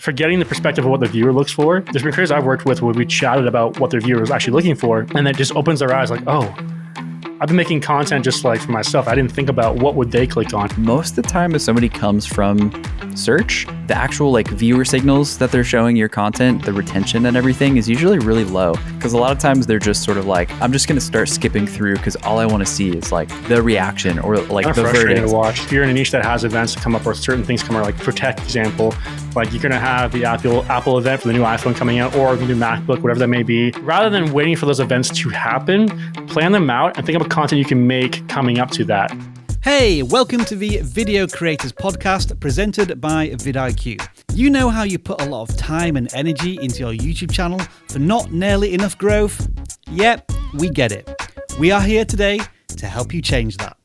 forgetting the perspective of what the viewer looks for. There's been creators I've worked with where we chatted about what their viewer was actually looking for, and that just opens their eyes like, oh, I've been making content just like for myself. I didn't think about what would they click on. Most of the time, if somebody comes from search, the actual like viewer signals that they're showing your content, the retention and everything is usually really low. Because a lot of times they're just sort of like, I'm just going to start skipping through because all I want to see is like the reaction or like the verdict. To watch. If you're in a niche that has events that come up or certain things come out, like for tech example, like you're going to have the Apple event for the new iPhone coming out or the new MacBook, whatever that may be. Rather than waiting for those events to happen, plan them out and think about content you can make coming up to that. Hey, welcome to the Video Creators Podcast presented by vidIQ. You know how you put a lot of time and energy into your YouTube channel for not nearly enough growth? Yep, we get it. We are here today to help you change that.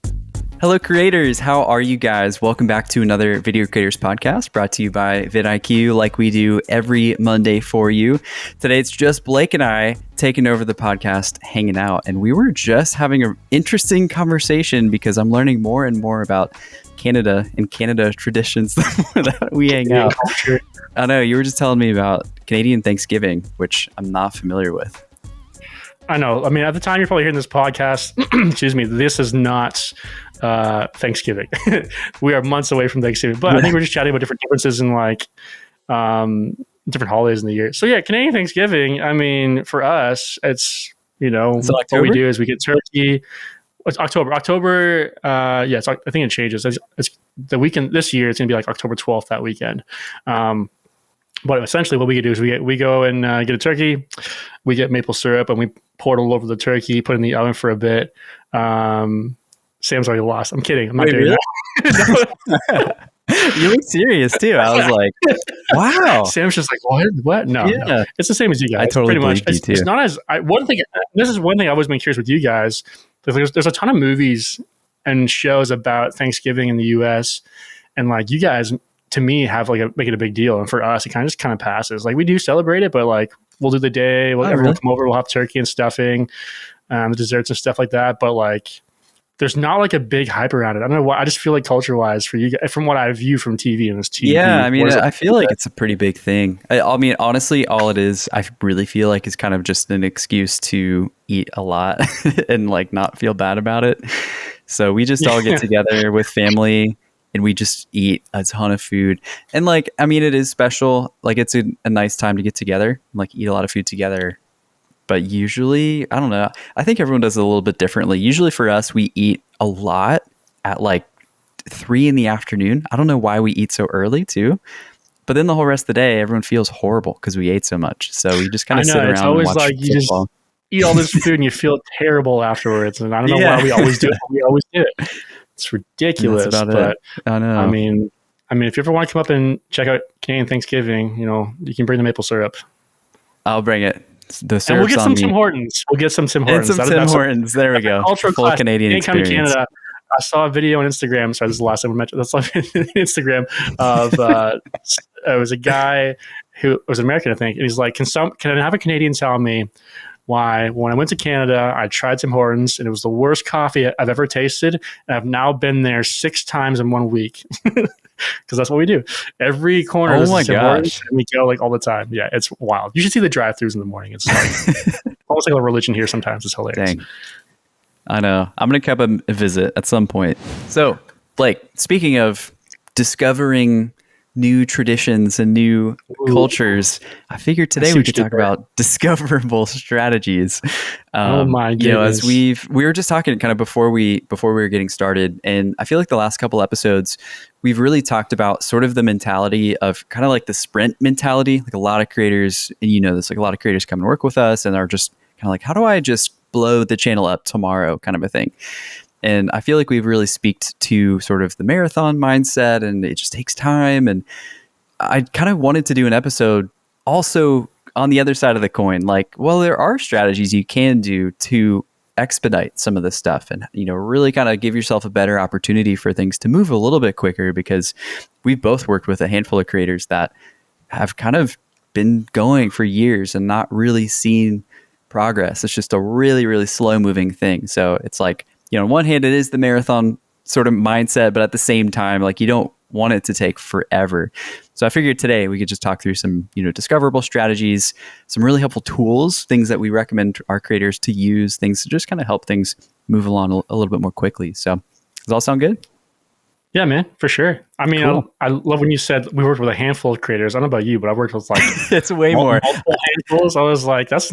Hello creators, how are you guys? Welcome back to another Video Creators Podcast brought to you by vidIQ like we do every Monday for you. Today it's just Blake and I taking over the podcast, hanging out, and we were just having an interesting conversation because I'm learning more and more about Canada and Canada traditions that we hang out. I know, you were just telling me about Canadian Thanksgiving, which I'm not familiar with. I know. I mean, at the time you're probably hearing this podcast, excuse me, this is not Thanksgiving. We are months away from Thanksgiving, but I think we're just chatting about different differences in like different holidays in the year. So yeah, Canadian Thanksgiving, I mean, for us, it's, you know, what we do is we get turkey. It's October. I think it changes. It's the weekend this year. It's going to be like October 12th that weekend. But essentially what we do is we go and get a turkey, we get maple syrup and we pour it all over the turkey, put it in the oven for a bit. Sam's already lost. I'm kidding. I'm not doing that. You look serious too. I was like, wow. Sam's just like, what? No, yeah. No. It's the same as you guys. I totally pretty much. You too. It's not as, this is one thing I've always been curious with you guys. There's a ton of movies and shows about Thanksgiving in the US and like you guys, to me, have like make it a big deal, and for us, it kind of passes. Like we do celebrate it, but like we'll do the day. Everyone will come over. We'll have turkey and stuffing, the desserts and stuff like that. But like, there's not like a big hype around it. I don't know why. I just feel like culture-wise, for you, from what I view from TV and this TV. Yeah, I mean, I feel like it's a pretty big thing. I mean, honestly, all it is, I really feel like is kind of just an excuse to eat a lot and like not feel bad about it. So we just all get together with family. And we just eat a ton of food. And like, I mean, it is special. Like it's a nice time to get together and like eat a lot of food together. But usually, I don't know. I think everyone does it a little bit differently. Usually for us, we eat a lot at like 3 p.m. I don't know why we eat so early too. But then the whole rest of the day, everyone feels horrible because we ate so much. So we just kind of sit around and watch football. You just eat all this food and you feel terrible afterwards. And I don't know why we always do it. We always do it. It's ridiculous, but I know. I mean, if you ever want to come up and check out Canadian Thanksgiving, you know, you can bring the maple syrup. I'll bring it. The syrup's and we'll get some on Tim Hortons. We'll get some Tim Hortons. And some Tim Hortons. There we go. Ultra full Canadian experience. Canada. I saw a video on Instagram. Sorry, this is the last time we mentioned. That's on Instagram of it was a guy who was American, I think, and he's like, "Can I have a Canadian tell me why, when I went to Canada, I tried Tim Hortons and it was the worst coffee I've ever tasted. And I've now been there 6 times in 1 week." Because that's what we do. Every corner is Tim Hortons, and we go like all the time. Yeah, it's wild. You should see the drive-thrus in the morning. It's like almost like a religion here sometimes. It's hilarious. Dang. I know. I'm going to come a visit at some point. So, Blake, speaking of discovering new traditions and new cultures, I figured today we could talk about discoverable strategies. Oh my goodness. You know, as we were just talking kind of before we were getting started, and I feel like the last couple episodes we've really talked about sort of the mentality of kind of like the sprint mentality. Like a lot of creators, and you know this, like a lot of creators come and work with us and are just kind of like, how do I just blow the channel up tomorrow kind of a thing. And I feel like we've really speaked to sort of the marathon mindset, and it just takes time. And I kind of wanted to do an episode also on the other side of the coin. Like, well, there are strategies you can do to expedite some of this stuff and, you know, really kind of give yourself a better opportunity for things to move a little bit quicker, because we've both worked with a handful of creators that have kind of been going for years and not really seen progress. It's just a really, really slow moving thing. So it's like, you know, on one hand, it is the marathon sort of mindset, but at the same time, like you don't want it to take forever. So I figured today we could just talk through some, discoverable strategies, some really helpful tools, things that we recommend our creators to use, things to just kind of help things move along a little bit more quickly. So does that all sound good? Yeah, man, for sure. I mean, Cool. I love when you said we worked with a handful of creators. I don't know about you, but I've worked with like It's way more. multiple handfuls. I was like, that's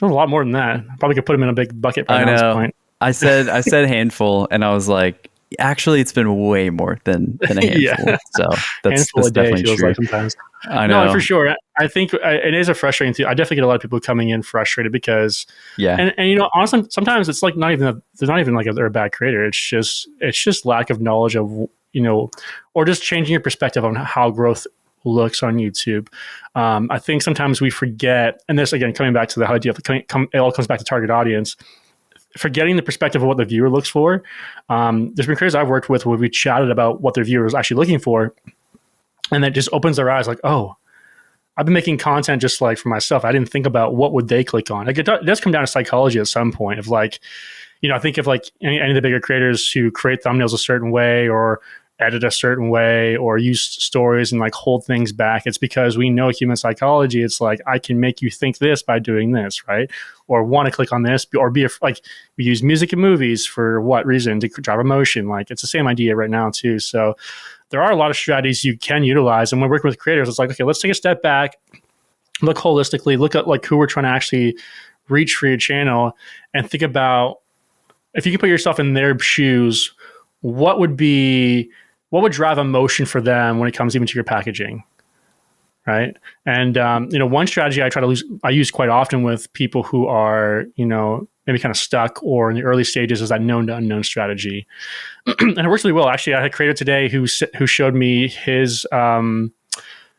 a lot more than that. Probably could put them in a big bucket by I now at this know. point. I said handful, and I was like, actually, it's been way more than a handful. Yeah. So that's Handful a day definitely feels true. like sometimes. I know. No, for sure. I think it is a frustrating too. I definitely get a lot of people coming in frustrated because, Yeah. and honestly, sometimes it's like they're not even like they're a bad creator. It's just lack of knowledge of, or just changing your perspective on how growth looks on YouTube. I think sometimes we forget, and this again, coming back to the idea of it all comes back to target audience. Forgetting the perspective of what the viewer looks for. There's been creators I've worked with where we chatted about what their viewer was actually looking for, and that just opens their eyes like, oh, I've been making content just like for myself. I didn't think about what would they click on. Like it does come down to psychology at some point of like, I think of like any of the bigger creators who create thumbnails a certain way or edit a certain way or use stories and like hold things back. It's because we know human psychology. It's like, I can make you think this by doing this, right? Or want to click on this, or like we use music and movies for what reason? To drive emotion. Like it's the same idea right now too. So there are a lot of strategies you can utilize. And when we're working with creators, it's like, okay, let's take a step back, look holistically, look at like who we're trying to actually reach for your channel and think about, if you can put yourself in their shoes, what would drive emotion for them when it comes even to your packaging, right? And one strategy I use quite often with people who are maybe kind of stuck or in the early stages is that known to unknown strategy, and it works really well. Actually, I had a creator today who showed me his.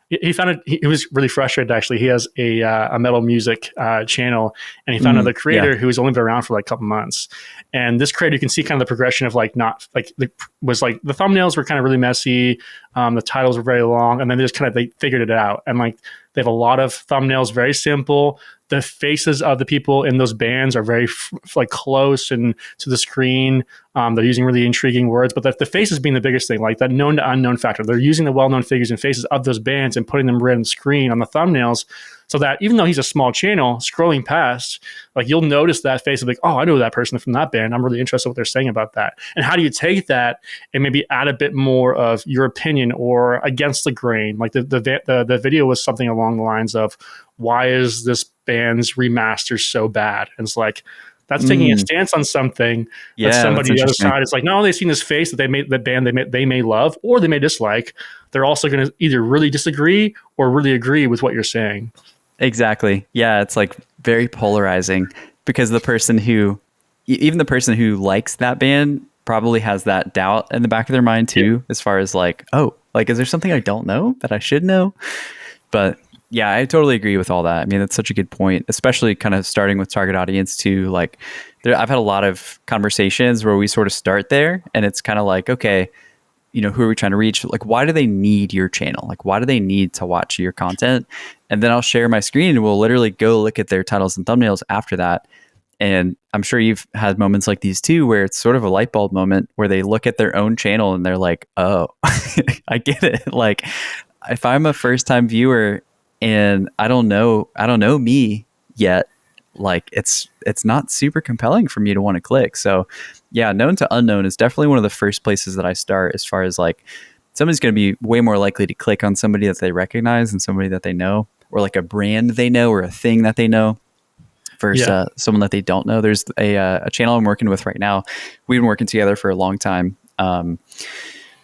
He found it. He was really frustrated. Actually, he has a metal music channel, and he found another creator who's only been around for like a couple months. And this creator, you can see kind of the progression of like not like the thumbnails were kind of really messy, the titles were very long, and then they figured it out. And like they have a lot of thumbnails, very simple. The faces of the people in those bands are very close and to the screen. They're using really intriguing words, but the faces being the biggest thing, like that known to unknown factor. They're using the well-known figures and faces of those bands and putting them right on the screen on the thumbnails, so that even though he's a small channel, scrolling past, like you'll notice that face of like, oh, I know that person from that band. I'm really interested in what they're saying about that. And how do you take that and maybe add a bit more of your opinion or against the grain? Like the video was something along the lines of, why is this band's remaster so bad? And it's like, that's taking a stance on something that somebody on the other side is like, not only they've seen this face that they may love or they may dislike, they're also going to either really disagree or really agree with what you're saying. Exactly. Yeah, it's like very polarizing because the person who likes that band probably has that doubt in the back of their mind too, as far as like, oh, like, is there something I don't know that I should know? But yeah, I totally agree with all that. I mean, that's such a good point, especially kind of starting with target audience too. Like I've had a lot of conversations where we sort of start there and it's kind of like, okay, who are we trying to reach? Like, why do they need your channel? Like, why do they need to watch your content? And then I'll share my screen and we'll literally go look at their titles and thumbnails after that. And I'm sure you've had moments like these too, where it's sort of a light bulb moment where they look at their own channel and they're like, oh, I get it. Like if I'm a first time viewer and I don't know me yet, like it's not super compelling for me to want to click. So yeah, known to unknown is definitely one of the first places that I start, as far as like somebody's going to be way more likely to click on somebody that they recognize than somebody that they know, or like a brand they know or a thing that they know versus someone that they don't know. There's a channel I'm working with right now. We've been working together for a long time. And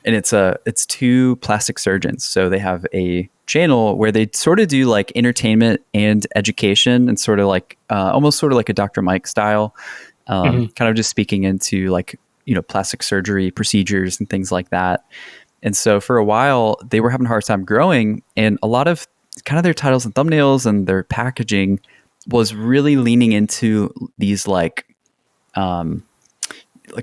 it's two plastic surgeons. So they have a channel where they sort of do like entertainment and education, and sort of like almost sort of like a Dr. Mike style, kind of just speaking into like, plastic surgery procedures and things like that. And so for a while they were having a hard time growing, and a lot of kind of their titles and thumbnails and their packaging was really leaning into these like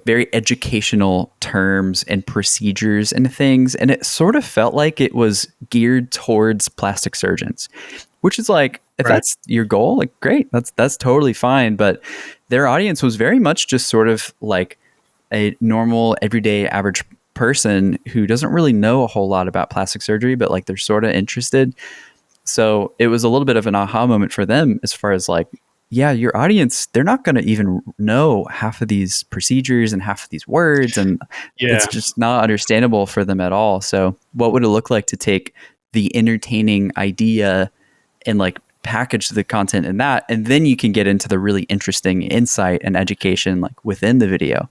very educational terms and procedures and things. And it sort of felt like it was geared towards plastic surgeons, which is like, if that's your goal, like great, that's totally fine. But their audience was very much just sort of like a normal, everyday, average person who doesn't really know a whole lot about plastic surgery, but like they're sort of interested. So it was a little bit of an aha moment for them as far as like, yeah, your audience, they're not going to even know half of these procedures and half of these words. And it's just not understandable for them at all. So what would it look like to take the entertaining idea and like package the content in that, and then you can get into the really interesting insight and education like within the video.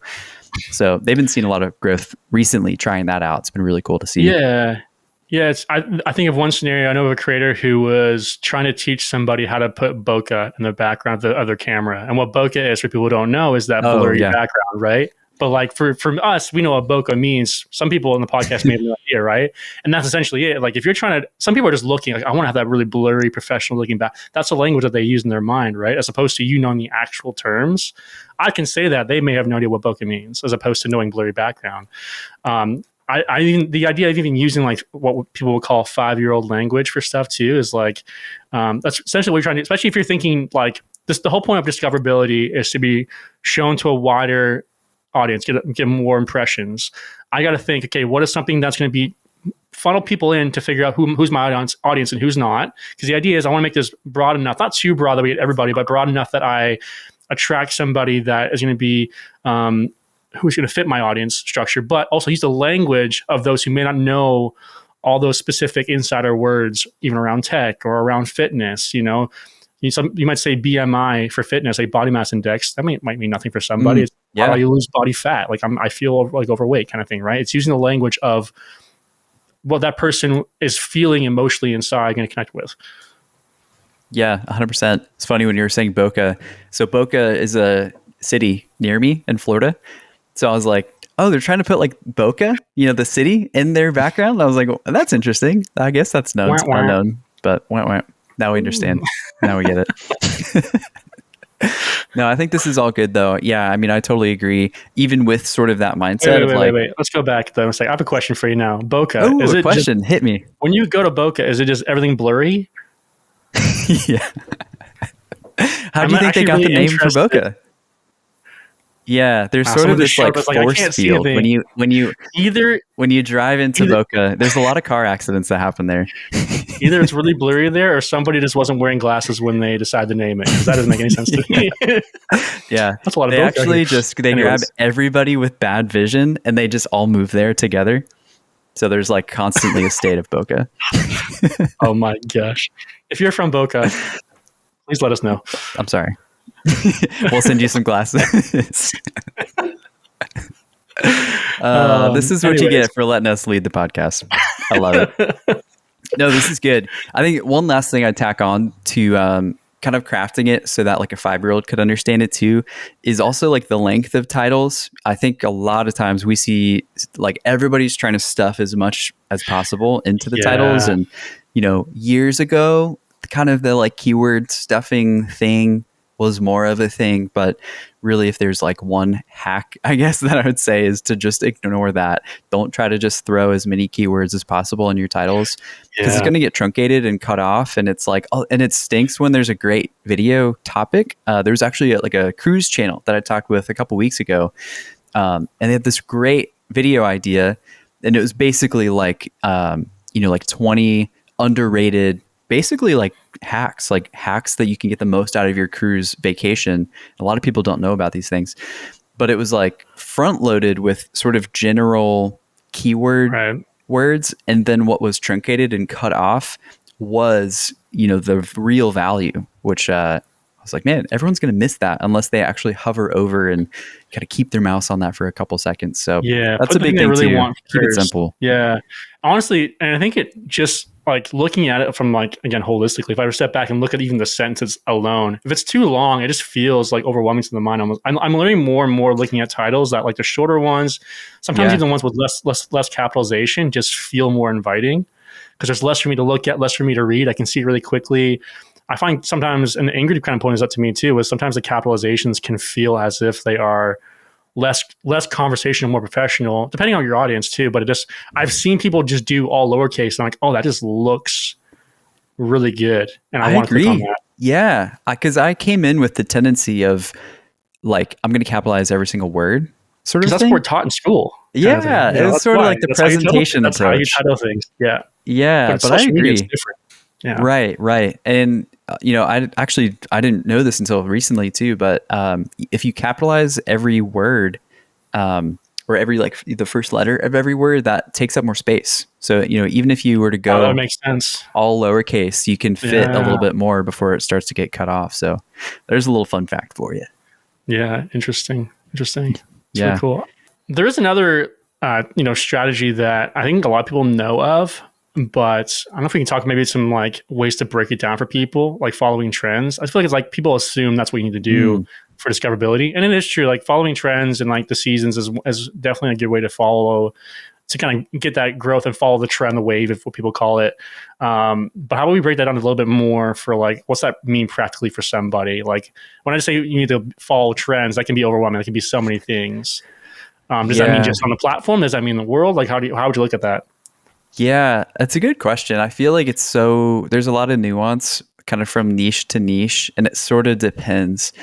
So they've been seeing a lot of growth recently trying that out. It's been really cool to see. Yeah, I think of one scenario. I know of a creator who was trying to teach somebody how to put bokeh in the background of their camera. And what bokeh is, for people who don't know, is that blurry background, right? But like for us, we know what bokeh means. Some people in the podcast may have no idea, right? And that's essentially it. Like if you're trying to, some people are just looking like, I want to have that really blurry, professional looking back. That's the language that they use in their mind, right? As opposed to you knowing the actual terms. I can say that they may have no idea what bokeh means, as opposed to knowing blurry background. I even the idea of even using like what people would call 5-year-old language for stuff too is like that's essentially what you're trying to, especially if you're thinking like this. The whole point of discoverability is to be shown to a wider audience, get more impressions. I got to think, okay, what is something that's going to be funnel people in to figure out who's my audience and who's not? Because the idea is I want to make this broad enough, not too broad that we get everybody, but broad enough that I attract somebody that is going to be who's going to fit my audience structure, but also use the language of those who may not know all those specific insider words, even around tech or around fitness. You know, you might say BMI for fitness, like body mass index. That might mean nothing for somebody. It's how you lose body fat. Like I feel like overweight kind of thing, right? It's using the language of what that person is feeling emotionally inside, going to connect with. Yeah, 100%. It's funny when you were saying Boca. So Boca is a city near me in Florida. So I was like, oh, they're trying to put like Boca, you know, the city in their background. I was like, well, that's interesting. I guess that's known, unknown, but now we understand. Now we get it. No, I think this is all good though. Yeah, I mean, I totally agree. Even with sort of that mindset wait. Let's go back though. I have a question for you now. Boca. Oh, is it question. Just, hit me. When you go to Boca, is it just everything blurry? Yeah. How do you think they got the name for Boca? Yeah, there's sort of this like force field when you drive into Boca. There's a lot of car accidents that happen there. Either it's really blurry there, or somebody just wasn't wearing glasses when they decided to name it. Because that doesn't make any sense to me. Yeah, that's a lot of. They Boca actually they grab everybody with bad vision and they just all move there together. So there's like constantly a state of Boca. Oh my gosh! If you're from Boca, please let us know. I'm sorry. We'll send you some glasses. This is what you get for letting us lead the podcast. I love it. No, this is good. I think one last thing I'd tack on to kind of crafting it so that like a 5-year-old could understand it too is also like the length of titles. I think a lot of times we see like everybody's trying to stuff as much as possible into the titles. And, you know, years ago, kind of the like keyword stuffing thing was more of a thing, but really if there's like one hack, I guess that I would say is to just ignore that. Don't try to just throw as many keywords as possible in your titles because it's going to get truncated and cut off. And it's like, and it stinks when there's a great video topic. There's actually like a cruise channel that I talked with a couple weeks ago. And they had this great video idea. And it was basically like, like 20 underrated basically like hacks that you can get the most out of your cruise vacation. A lot of people don't know about these things, but it was like front loaded with sort of general keyword words. And then what was truncated and cut off was, the real value, which I was like, man, everyone's going to miss that unless they actually hover over and kind of keep their mouse on that for a couple seconds. So that's a big thing really too. Keep it simple. Yeah. Honestly, and I think it just like looking at it from like, again, holistically, if I were to step back and look at even the sentences alone, if it's too long, it just feels like overwhelming to the mind. I'm learning more and more looking at titles that like the shorter ones, sometimes even ones with less capitalization just feel more inviting because there's less for me to look at, less for me to read. I can see it really quickly. I find sometimes, and Ingrid kind of pointed this out to me too, is sometimes the capitalizations can feel as if they are less conversational, more professional, depending on your audience too. But I've seen people just do all lowercase and I'm like, oh, that just looks really good. And I want to click on that. Yeah. Because I came in with the tendency of like, I'm going to capitalize every single word sort of thing. That's what we're taught in school. Yeah, it was sort of like the presentation approach. That's how you approach. title things. Yeah. Yeah, but I social media agree. is different. Yeah. Right. And I didn't know this until recently too, but if you capitalize every word, or every like the first letter of every word, that takes up more space. So, even if you were to Oh, that go makes sense. all lowercase, you can fit a Yeah. little bit more before it starts to get cut off. So there's a little fun fact for you. Yeah. Interesting. It's Yeah. really cool. There is another, strategy that I think a lot of people know of, but I don't know if we can talk maybe some like ways to break it down for people, like following trends. I feel like it's like people assume that's what you need to do for discoverability. And it is true, like following trends and like the seasons is definitely a good way to follow, to kind of get that growth and follow the trend, the wave, if what people call it. But how about we break that down a little bit more for like, what's that mean practically for somebody? Like when I say you need to follow trends, that can be overwhelming. That can be so many things. Does that mean just on the platform? Does that mean the world? Like how would you look at that? Yeah, that's a good question. I feel like there's a lot of nuance kind of from niche to niche, and it sort of depends.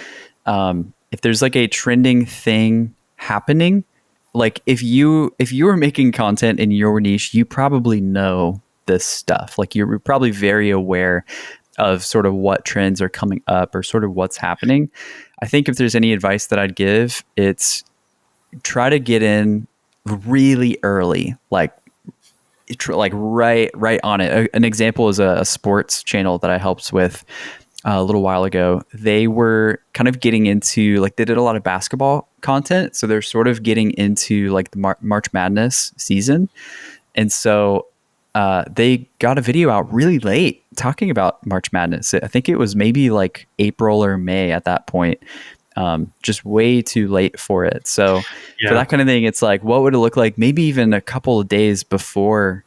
If there's like a trending thing happening, like if you are making content in your niche, you probably know this stuff. Like you're probably very aware of sort of what trends are coming up or sort of what's happening. I think if there's any advice that I'd give, it's try to get in really early, like right on it. An example is a sports channel that I helped with a little while ago. They were kind of getting into like, they did a lot of basketball content. So they're sort of getting into like the March Madness season. And so they got a video out really late talking about March Madness. I think it was maybe like April or May at that point. Just way too late for it. So for that kind of thing, it's like, what would it look like maybe even a couple of days before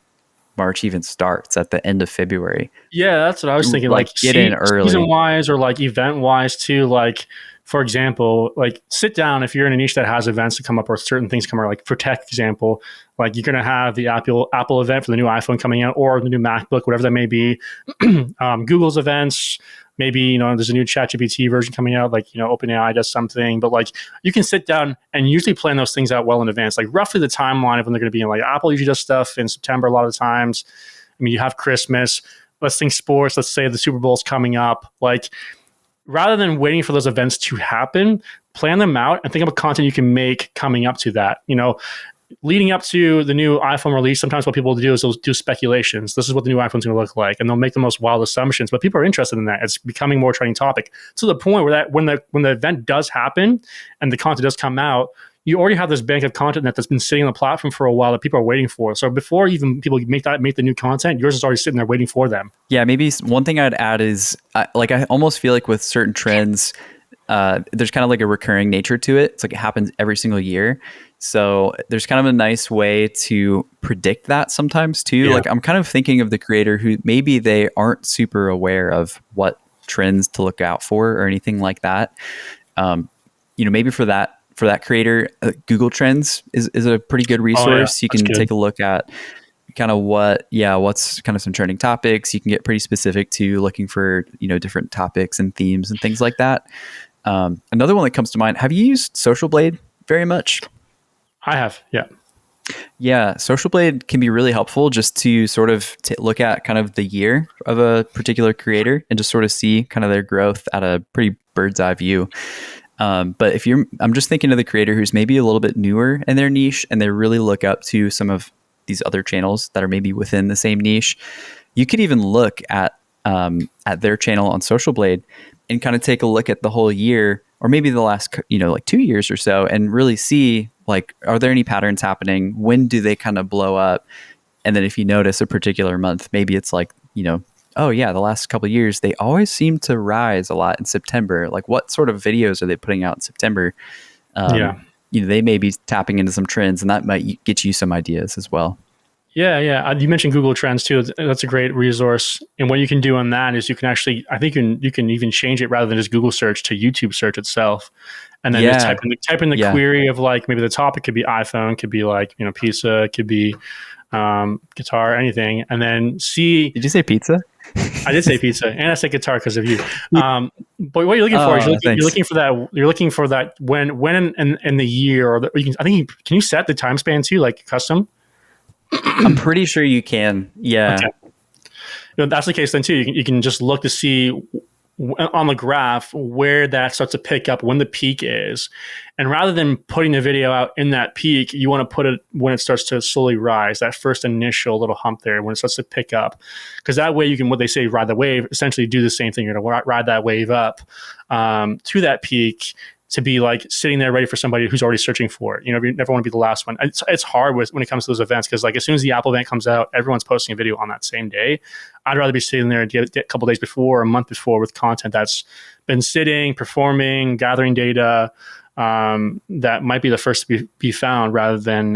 March even starts at the end of February? Yeah, that's what I was thinking. Like get in early, season wise or like event wise too. Like for example, like sit down if you're in a niche that has events to come up or certain things come up, like for tech example, like you're going to have the Apple event for the new iPhone coming out or the new MacBook, whatever that may be. Google's events. Maybe, there's a new ChatGPT version coming out, like, OpenAI does something, but like you can sit down and usually plan those things out well in advance, like roughly the timeline of when they're going to be in. Like Apple usually does stuff in September a lot of the times. I mean, you have Christmas, let's think sports, let's say the Super Bowl is coming up. Like rather than waiting for those events to happen, plan them out and think about content you can make coming up to that. Leading up to the new iPhone release, sometimes what people do is they'll do speculations. This is what the new iPhone's going to look like, and they'll make the most wild assumptions. But people are interested in that. It's becoming more trending topic to the point where that when the event does happen and the content does come out, you already have this bank of content that's been sitting on the platform for a while that people are waiting for. So before even people make the new content, yours is already sitting there waiting for them. Yeah, maybe one thing I'd add is I almost feel like with certain trends, there's kind of like a recurring nature to it. It's like it happens every single year. So there's kind of a nice way to predict that sometimes too. Yeah. Like I'm kind of thinking of the creator who maybe they aren't super aware of what trends to look out for or anything like that. Maybe for that creator, Google Trends is a pretty good resource. You can take a look at kind of what's kind of some trending topics. You can get pretty specific to looking for, different topics and themes and things like that. Another one that comes to mind, have you used Social Blade very much? I have, yeah. Yeah, Social Blade can be really helpful just to sort of look at kind of the year of a particular creator and just sort of see kind of their growth at a pretty bird's eye view. But I'm just thinking of the creator who's maybe a little bit newer in their niche and they really look up to some of these other channels that are maybe within the same niche. You could even look at their channel on Social Blade and kind of take a look at the whole year or maybe the last, like 2 years or so and really see, like, are there any patterns happening? When do they kind of blow up? And then if you notice a particular month, maybe it's like, oh yeah, the last couple of years, they always seem to rise a lot in September. Like what sort of videos are they putting out in September? They may be tapping into some trends and that might get you some ideas as well. Yeah. You mentioned Google Trends too. That's a great resource. And what you can do on that is you can actually, I think you can even change it rather than just Google search to YouTube search itself. And then just type in the query of like, maybe the topic could be iPhone, could be like, pizza, could be guitar, anything. And then see. Did you say pizza? I did say pizza, and I said guitar because of you. But what you're looking for is you're looking for that. You're looking for that when in the year, or can you set the time span too, like custom? I'm pretty sure you can. Yeah. Okay. If that's the case, then too, you can just look to see on the graph where that starts to pick up, when the peak is. And rather than putting the video out in that peak, you want to put it when it starts to slowly rise, that first initial little hump there, when it starts to pick up. Because that way you can, what they say, ride the wave, essentially do the same thing. You're going to ride that wave up to that peak, to be like sitting there ready for somebody who's already searching for it. You never want to be the last one. It's hard when it comes to those events, because like as soon as the Apple event comes out, everyone's posting a video on that same day. I'd rather be sitting there a couple days before, or a month before, with content that's been sitting, performing, gathering data, that might be the first to be found, rather than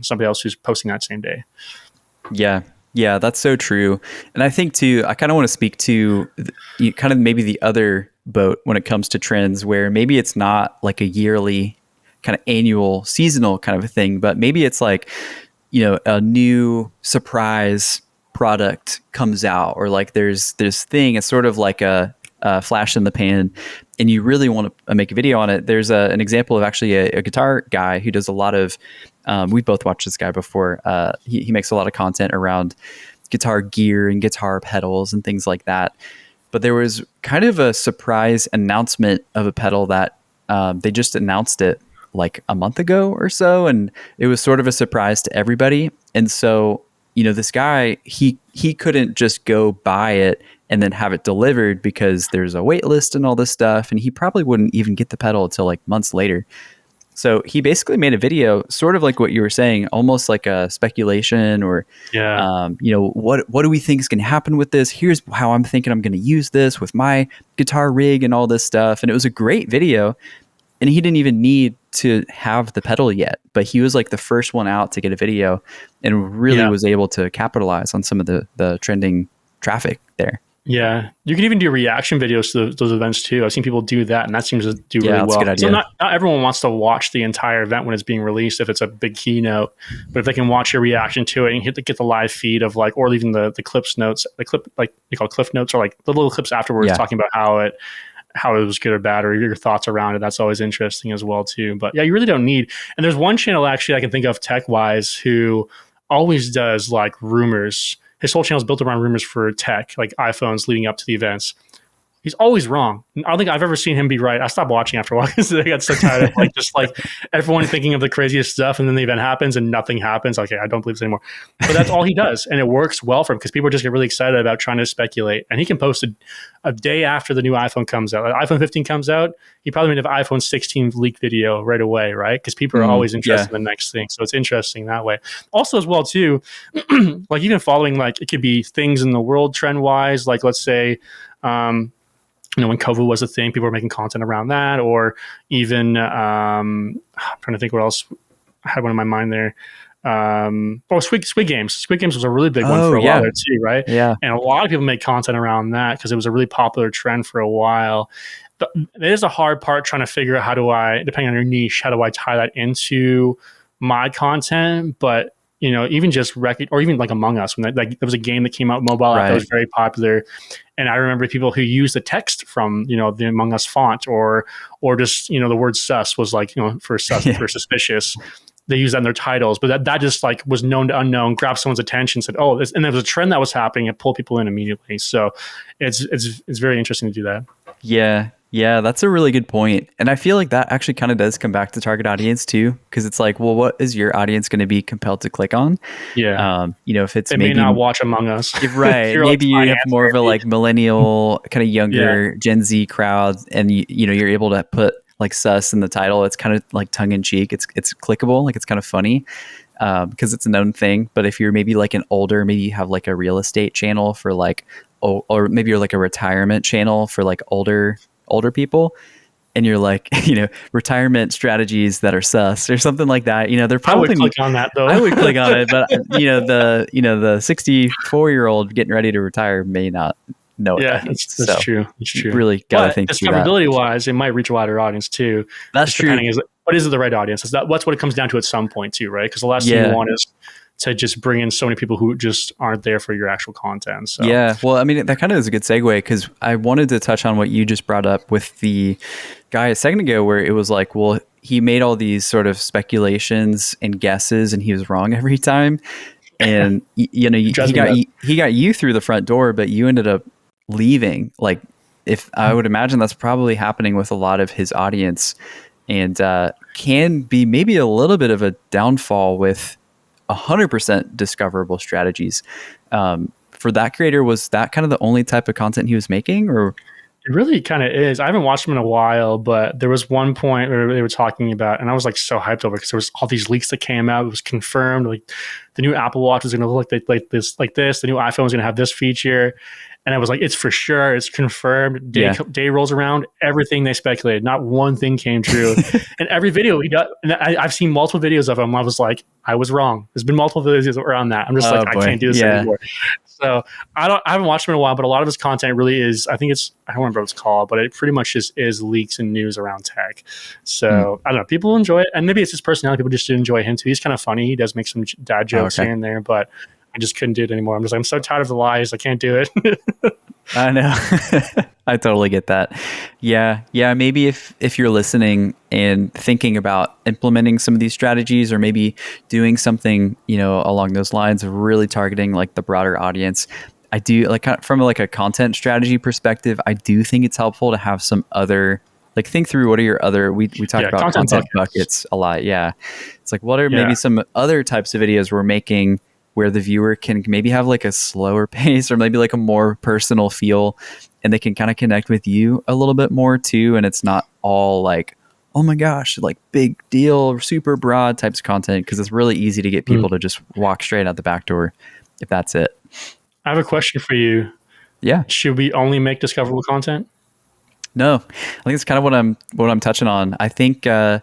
somebody else who's posting that same day. Yeah, that's so true. And I think too, I kind of want to speak to kind of maybe the other boat when it comes to trends, where maybe it's not like a yearly kind of annual seasonal kind of a thing, but maybe it's like, a new surprise product comes out, or like there's this thing, it's sort of like a flash in the pan, and you really want to make a video on it. There's an example of actually a guitar guy who does a lot of, we've both watched this guy before. He makes a lot of content around guitar gear and guitar pedals and things like that. But there was kind of a surprise announcement of a pedal that they just announced it like a month ago or so. And it was sort of a surprise to everybody. And so, this guy, he couldn't just go buy it and then have it delivered, because there's a wait list and all this stuff. And he probably wouldn't even get the pedal until like months later. So he basically made a video, sort of like what you were saying, almost like a speculation, or, what do we think is going to happen with this? Here's how I'm thinking I'm going to use this with my guitar rig and all this stuff. And it was a great video. And he didn't even need to have the pedal yet, but he was like the first one out to get a video, and really was able to capitalize on some of the trending traffic there. Yeah, you can even do reaction videos to those events too. I've seen people do that, and that seems to do really well. Good idea. So not everyone wants to watch the entire event when it's being released, if it's a big keynote, but if they can watch your reaction to it and get the live feed of like, or even the clips notes, the clip, like you call cliff notes, or like the little clips afterwards talking about how it was good or bad, or your thoughts around it. That's always interesting as well too. But yeah, you really don't need. And there's one channel actually I can think of, tech wise, who always does like rumors. His whole channel is built around rumors for tech, like iPhones leading up to the events. He's always wrong. I don't think I've ever seen him be right. I stopped watching after a while because I got so tired of like everyone thinking of the craziest stuff, and then the event happens and nothing happens. Okay, I don't believe this anymore. But that's all he does, and it works well for him, because people just get really excited about trying to speculate. And he can post a day after the new iPhone comes out. Like iPhone 15 comes out, he probably made an iPhone 16 leak video right away, right? Because people are always interested in the next thing. So it's interesting that way. Also as well too, like even following, like it could be things in the world trend wise, like let's say, when COVID was a thing, people were making content around that, or even I'm trying to think what else. I had one in my mind there. Squid Games. Squid Games was a really big one for a while there too, right? Yeah. And a lot of people make content around that because it was a really popular trend for a while. But it is a hard part trying to figure out, how do I, depending on your niche, how do I tie that into my content? But even just or even like Among Us, when there was a game that came out mobile app that was very popular, and I remember people who used the text from the Among Us font, or just the word sus was like for sus for suspicious. They used that in their titles, but that just like was known to unknown, grabbed someone's attention, said, "Oh," and there was a trend that was happening, and pulled people in immediately. So it's very interesting to do that. Yeah, that's a really good point. And I feel like that actually kind of does come back to target audience too, because it's like, well, what is your audience going to be compelled to click on? Yeah. If it's they maybe may not watch Among Us. Right. Maybe you have more of a like millennial kind of younger Gen Z crowd, and you're able to put like sus in the title. It's kind of like tongue in cheek. It's clickable. Like it's kind of funny. Because it's a known thing. But if you're maybe like an older, maybe you have like a real estate channel for like, or maybe you're like a retirement channel for like older people, and you're like, retirement strategies that are sus or something like that. They're probably, I would click on that though. I would click on it, but the 64-year-old getting ready to retire may not know what that means. That's true. It's true. Really gotta think through that. Discoverability wise, it might reach a wider audience too. That's true. But is it the right audience? That's what it comes down to at some point too, right? Because the last thing you want is to just bring in so many people who just aren't there for your actual content. So yeah, well, I mean, that kind of is a good segue, because I wanted to touch on what you just brought up with the guy a second ago, where it was like, well, he made all these sort of speculations and guesses and he was wrong every time. And he got you through the front door, but you ended up leaving. Like, if I would imagine that's probably happening with a lot of his audience, and can be maybe a little bit of a downfall with 100% discoverable strategies. For that creator, was that kind of the only type of content he was making, or? It really kind of is. I haven't watched them in a while, but there was one point where they were talking about, and I was like so hyped over, because there was all these leaks that came out. It was confirmed, like the new Apple Watch is going to look like this. The new iPhone is going to have this feature, and I was like, it's for sure, it's confirmed. Day rolls around, everything they speculated, not one thing came true. And every video he does, and I've seen multiple videos of him. I was like, I was wrong. There's been multiple videos around that. I'm just I can't do this anymore. So I haven't watched him in a while, but a lot of his content really is, I don't remember what it's called, but it pretty much just is leaks and news around tech. So I don't know, people enjoy it. And maybe it's his personality. People just enjoy him too. He's kind of funny. He does make some dad jokes here and there, but I just couldn't do it anymore. I'm so tired of the lies. I can't do it. I know. I totally get that. Yeah. Maybe if you're listening and thinking about implementing some of these strategies, or maybe doing something, along those lines of really targeting like the broader audience, I do like, from like a content strategy perspective, I do think it's helpful to have some other, like, think through what are your other, we talk about content buckets a lot. Yeah. It's like, what are maybe some other types of videos we're making where the viewer can maybe have like a slower pace, or maybe like a more personal feel, and they can kind of connect with you a little bit more too. And it's not all like, oh my gosh, like big deal, super broad types of content, because it's really easy to get people to just walk straight out the back door if that's it. I have a question for you. Yeah. Should we only make discoverable content? No, I think it's kind of what I'm touching on. I think, I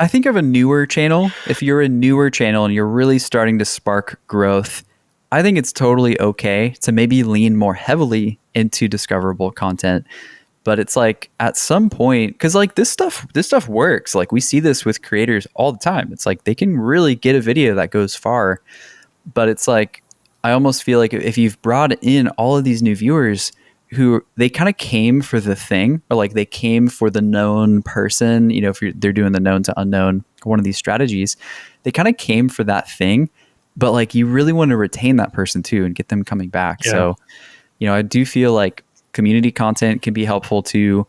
think of a newer channel. If you're a newer channel and you're really starting to spark growth, I think it's totally okay to maybe lean more heavily into discoverable content. But it's like, at some point, because like this stuff works. Like, we see this with creators all the time. It's like they can really get a video that goes far. But it's like, I almost feel like if you've brought in all of these new viewers who they kind of came for the thing, or like they came for the known person, if they're doing the known to unknown, one of these strategies, they kind of came for that thing, but like you really want to retain that person too and get them coming back. Yeah. So, I do feel like community content can be helpful too.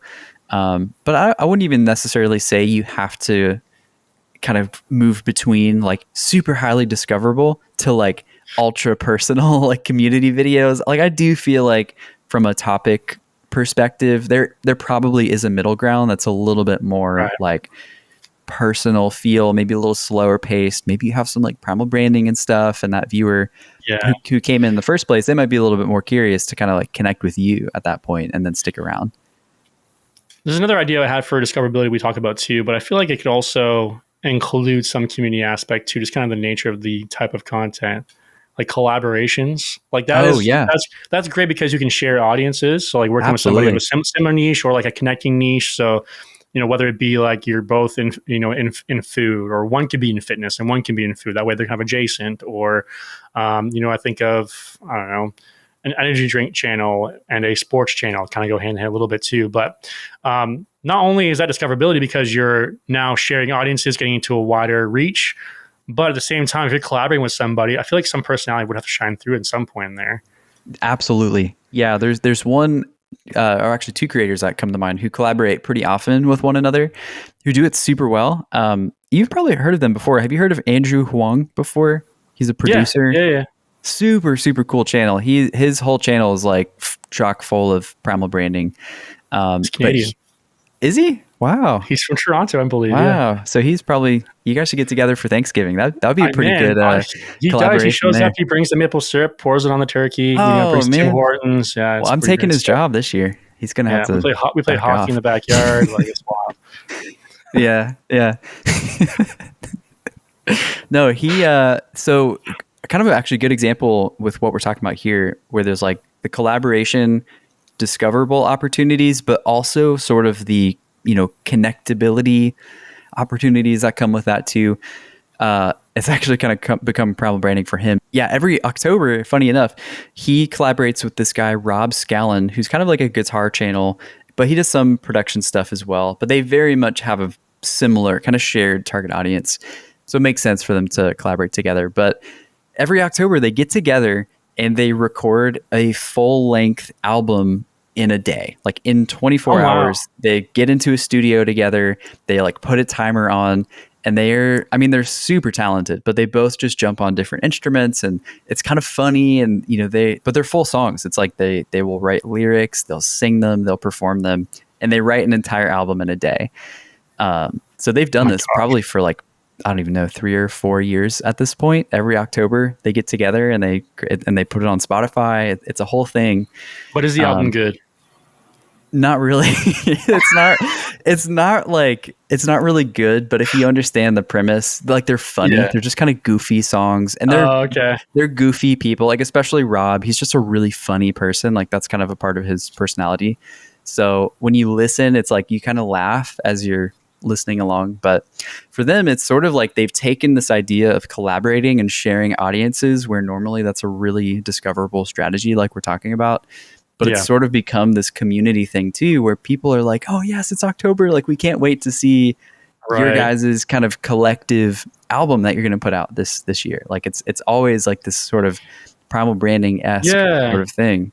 But I wouldn't even necessarily say you have to kind of move between like super highly discoverable to like ultra personal, like community videos. Like, I do feel like from a topic perspective, there probably is a middle ground that's a little bit more like personal feel, maybe a little slower paced. Maybe you have some like primal branding and stuff, and that viewer who came in the first place, they might be a little bit more curious to kind of like connect with you at that point and then stick around. There's another idea I had for discoverability we talk about too, but I feel like it could also include some community aspect to just kind of the nature of the type of content. Like collaborations, like that that's great, because you can share audiences. So like working with somebody with a similar niche, or like a connecting niche. So, whether it be like you're both in food, or one could be in fitness and one can be in food. That way they're kind of adjacent. Or, I think of, I don't know, an energy drink channel and a sports channel kind of go hand in hand a little bit too. But not only is that discoverability because you're now sharing audiences, getting into a wider reach, but at the same time, if you're collaborating with somebody, I feel like some personality would have to shine through at some point in there. Absolutely. Yeah, there's one, or actually two creators that come to mind who collaborate pretty often with one another, who do it super well. You've probably heard of them before. Have you heard of Andrew Huang before? He's a producer. Yeah. Super, super cool channel. His whole channel is like chock full of primal branding. He's Canadian. Is he? Wow. He's from Toronto, I believe. Wow. Yeah. So he's probably, you guys should get together for Thanksgiving. That would be a pretty good he does. He shows up, he brings the maple syrup, pours it on the turkey. Brings Tim Hortons. Yeah, well, I'm taking his job this year. He's going to have to. We play hockey in the backyard. Like, it's wild. Yeah. No, so kind of actually good example with what we're talking about here, where there's like the collaboration, discoverable opportunities, but also sort of the, connectability opportunities that come with that too. And it's actually kind of become problem branding for him. Yeah, every October, funny enough, he collaborates with this guy, Rob Scallon, who's kind of like a guitar channel, but he does some production stuff as well. But they very much have a similar kind of shared target audience. So it makes sense for them to collaborate together. But every October, they get together and they record a full-length album in a day. Like in 24 hours, they get into a studio together, they like put a timer on, and they're super talented, but they both just jump on different instruments, and it's kind of funny. And, but they're full songs. It's like they will write lyrics, they'll sing them, they'll perform them, and they write an entire album in a day. So they've done this probably for like, I don't even know, 3 or 4 years at this point. Every October they get together and they put it on Spotify. It's a whole thing. But is the album good? Not really. It's not really good, but if you understand the premise, like they're funny. Yeah. They're just kind of goofy songs, and they're goofy people. Like especially Rob, he's just a really funny person. Like that's kind of a part of his personality. So when you listen, it's like you kind of laugh as you're listening along. But for them, it's sort of like they've taken this idea of collaborating and sharing audiences where normally that's a really discoverable strategy, like we're talking about. But it's sort of become this community thing too, where people are like, oh yes, it's October. Like we can't wait to see your guys' kind of collective album that you're going to put out this year. Like it's always like this sort of primal branding-esque sort of thing.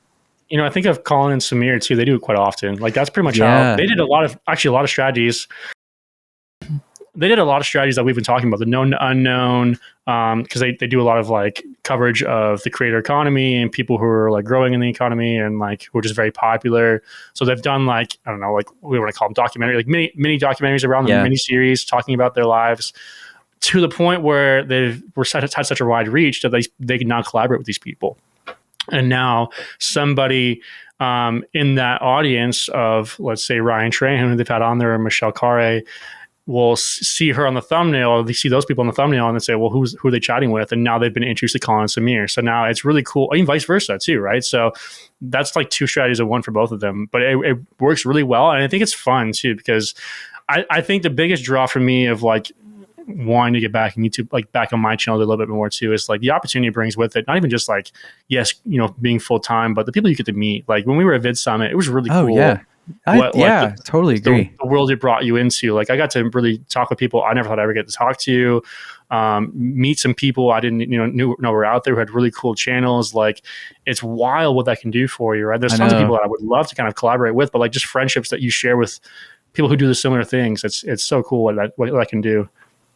I think of Colin and Samir too. They do it quite often. Like that's pretty much how they did a lot of strategies. They did a lot of strategies that we've been talking about, the known to unknown, because they do a lot of like coverage of the creator economy and people who are like growing in the economy and like who are just very popular. So they've done like, I don't know, like we want to call them documentary, like mini documentaries around the mini series talking about their lives, to the point where they've had such a wide reach that they can now collaborate with these people. And now somebody in that audience of, let's say, Ryan Trahan, who they've had on there, or Michelle Carre, will see her on the thumbnail, or they see those people on the thumbnail and they say, well, who are they chatting with? And now they've been introduced to Colin and Samir. So now it's really cool. I mean, vice versa too, right? So that's like two strategies of one for both of them, but it works really well. And I think it's fun too, because I think the biggest draw for me of like wanting to get back in YouTube, like back on my channel a little bit more too, is like the opportunity it brings with it. Not even just like, yes, being full time, but the people you get to meet. Like when we were at Vid Summit, it was really cool. Yeah. Totally agree. The world it brought you into. Like I got to really talk with people I never thought I'd ever get to talk to, meet some people I didn't know were out there who had really cool channels. Like it's wild what that can do for you, right? There's tons of people that I would love to kind of collaborate with, but like just friendships that you share with people who do the similar things. It's so cool what that can do.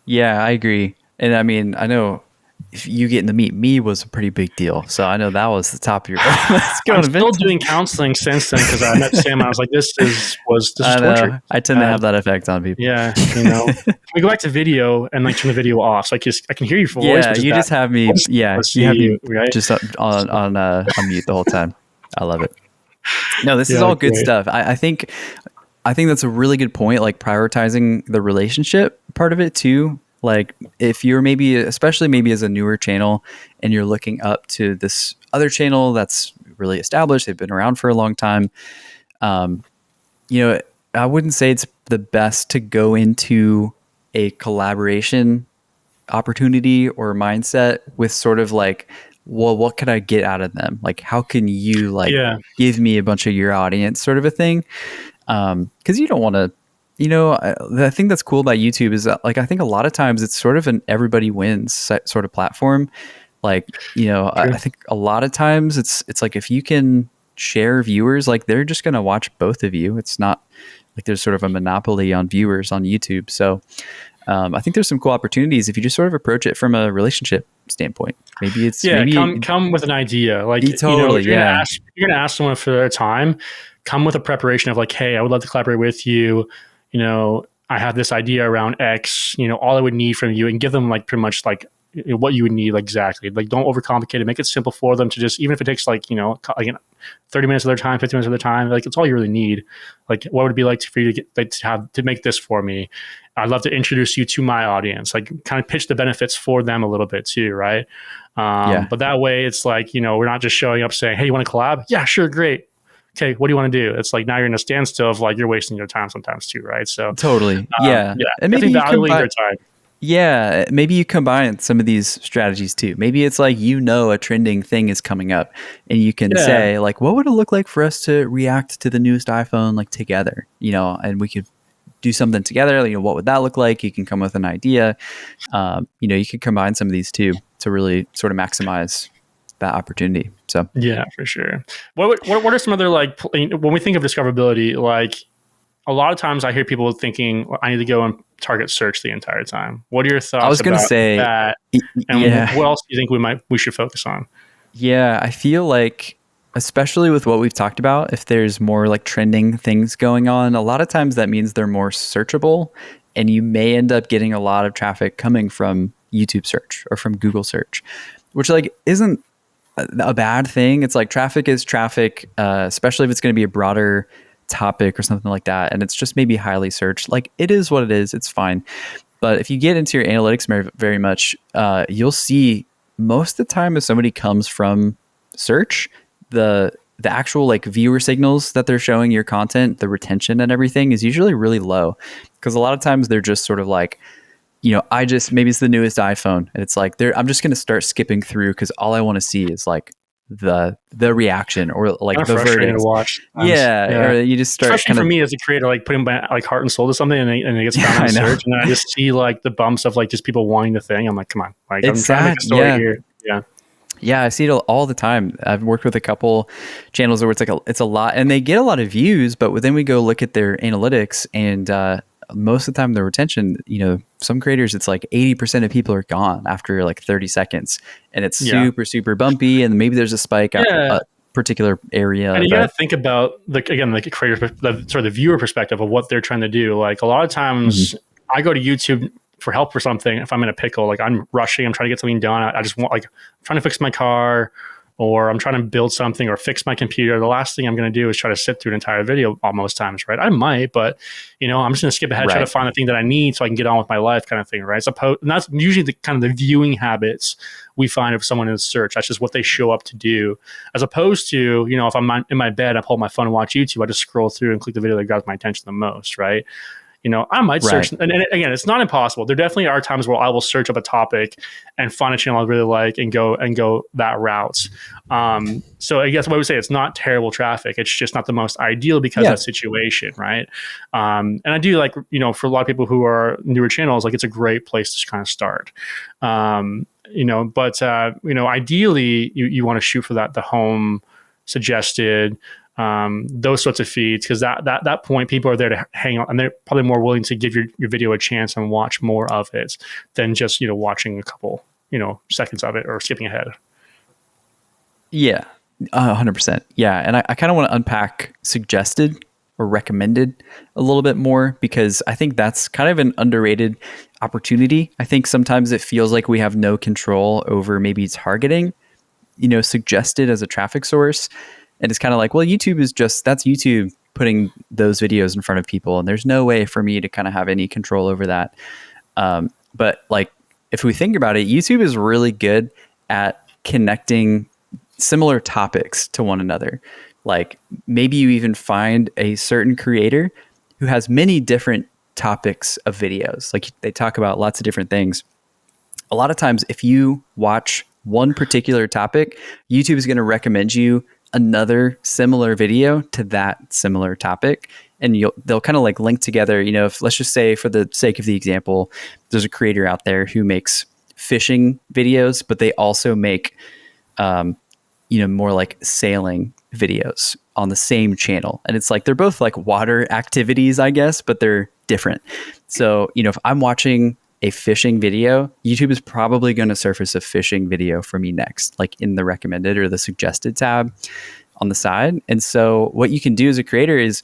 Yeah, I agree. And I mean, I know if you getting to meet me was a pretty big deal. So I know that was the top of your list. I'm still doing counseling since then, because I met Sam and I was like, this is torture. I tend to have that effect on people. Yeah. We go back to video and like turn the video off. So I can hear your voice. Yeah, you just have me. Yeah, you have me right? Just on mute the whole time. I love it. No, this is all good stuff. I think that's a really good point. Like prioritizing the relationship part of it too. Like if you're especially maybe as a newer channel and you're looking up to this other channel that's really established, they've been around for a long time. I wouldn't say it's the best to go into a collaboration opportunity or mindset with sort of like, well, what could I get out of them? Like, how can you give me a bunch of your audience sort of a thing? 'Cause you don't want to, the thing that's cool about YouTube is that, like, I think a lot of times it's sort of an everybody wins sort of platform. Like, I think a lot of times it's like if you can share viewers, like they're just going to watch both of you. It's not like there's sort of a monopoly on viewers on YouTube. So I think there's some cool opportunities if you just sort of approach it from a relationship standpoint. Maybe it's come with an idea. Like totally, you're gonna ask someone for their time. Come with a preparation of like, hey, I would love to collaborate with you. I have this idea around X, all I would need from you, and give them like pretty much like what you would need exactly. Like don't overcomplicate it. Make it simple for them to just, even if it takes like 30 minutes of their time, 50 minutes of their time, like it's all you really need. Like what would it be like for you to get to make this for me? I'd love to introduce you to my audience, like kind of pitch the benefits for them a little bit too, right? But that way it's like, we're not just showing up saying, hey, you want to collab? Yeah, sure, great. Okay, what do you want to do? It's like now you're in a standstill of like you're wasting your time sometimes too, right? So totally, and maybe valuing their time. Yeah, maybe you combine some of these strategies too. Maybe it's like, a trending thing is coming up and you can Yeah. say like, what would it look like for us to react to the newest iPhone like together, and we could do something together. What would that look like? You can come with an idea. You could combine some of these two to really sort of maximize that opportunity. So Yeah, for sure. What are some other when we think of discoverability, like a lot of times I hear people thinking, well, I need to go and target search the entire time. What are your thoughts I was going to about say that? And yeah. what else do you think we should focus on? Yeah, I feel like, especially with what we've talked about, if there's more like trending things going on, a lot of times that means they're more searchable, and you may end up getting a lot of traffic coming from YouTube search or from Google search, which like isn't a bad thing. It's like traffic is traffic, especially if it's going to be a broader topic or something like that, and it's just maybe highly searched. Like, it is what it is. It's fine. But if you get into your analytics very much, you'll see most of the time if somebody comes from search, the actual like viewer signals that they're showing your content, the retention and everything is usually really low, because a lot of times they're just sort of like, maybe it's the newest iPhone, and it's like I'm just going to start skipping through because all I want to see is like the reaction or like the frustrating verdict to watch. Yeah, or you just start especially for me as a creator, like putting my like heart and soul to something, and it gets found in search, and then I just see like the bumps of like just people wanting the thing. I'm like, come on, like I'm trying to make a story here. Yeah, I see it all the time. I've worked with a couple channels where it's a lot, and they get a lot of views, but then we go look at their analytics, and most of the time the retention, some creators, it's like 80% of people are gone after like 30 seconds, and it's super, super bumpy, and maybe there's a spike at a particular area. And you got to think about the creator, the viewer perspective of what they're trying to do. Like a lot of times I go to YouTube for help for something. If I'm in a pickle, like I'm rushing, I'm trying to get something done. I just want, like, I'm trying to fix my car, or I'm trying to build something or fix my computer. The last thing I'm going to do is try to sit through an entire video most times, right? I might, but I'm just going to skip ahead, try to find the thing that I need so I can get on with my life, kind of thing, right? And that's usually the kind of the viewing habits we find of someone in search. That's just what they show up to do, as opposed to, if I'm in my bed, I pull my phone and watch YouTube, I just scroll through and click the video that grabs my attention the most, right? I might search, and again, it's not impossible. There definitely are times where I will search up a topic and find a channel I really like and go that route. So I guess what I would say, it's not terrible traffic. It's just not the most ideal because of that situation, right? And I do like, for a lot of people who are newer channels, like it's a great place to kind of start. But ideally you want to shoot for the home suggested, those sorts of feeds, because that point people are there to hang out, and they're probably more willing to give your video a chance and watch more of it than just watching a couple seconds of it or skipping ahead. Yeah, 100%. Yeah, and I kind of want to unpack suggested or recommended a little bit more, because I think that's kind of an underrated opportunity. I think sometimes it feels like we have no control over maybe targeting suggested as a traffic source. And it's kind of like, well, that's YouTube putting those videos in front of people, and there's no way for me to kind of have any control over that. But like, if we think about it, YouTube is really good at connecting similar topics to one another. Like, maybe you even find a certain creator who has many different topics of videos. Like, they talk about lots of different things. A lot of times, if you watch one particular topic, YouTube is going to recommend you another similar video to that similar topic, and they'll kind of like link together. If, let's just say, for the sake of the example, there's a creator out there who makes fishing videos, but they also make more like sailing videos on the same channel, and it's like they're both like water activities, I guess, but they're different. So if I'm watching a fishing video, YouTube is probably going to surface a fishing video for me next, like in the recommended or the suggested tab on the side. And so what you can do as a creator is,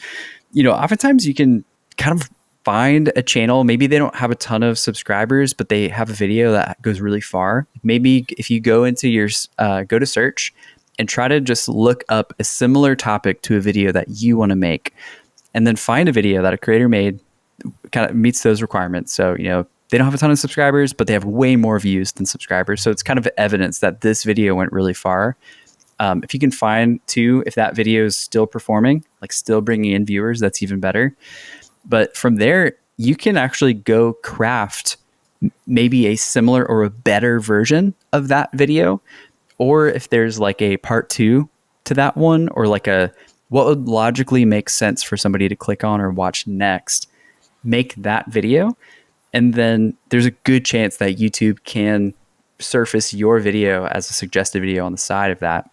oftentimes you can kind of find a channel. Maybe they don't have a ton of subscribers, but they have a video that goes really far. Maybe if you go into your, go to search and try to just look up a similar topic to a video that you want to make, and then find a video that a creator made kind of meets those requirements. So, they don't have a ton of subscribers, but they have way more views than subscribers. So it's kind of evidence that this video went really far. If you can find too, if that video is still performing, like still bringing in viewers, that's even better. But from there, you can actually go craft maybe a similar or a better version of that video, or if there's like a part 2 to that one, or like what would logically make sense for somebody to click on or watch next, make that video. And then there's a good chance that YouTube can surface your video as a suggested video on the side of that.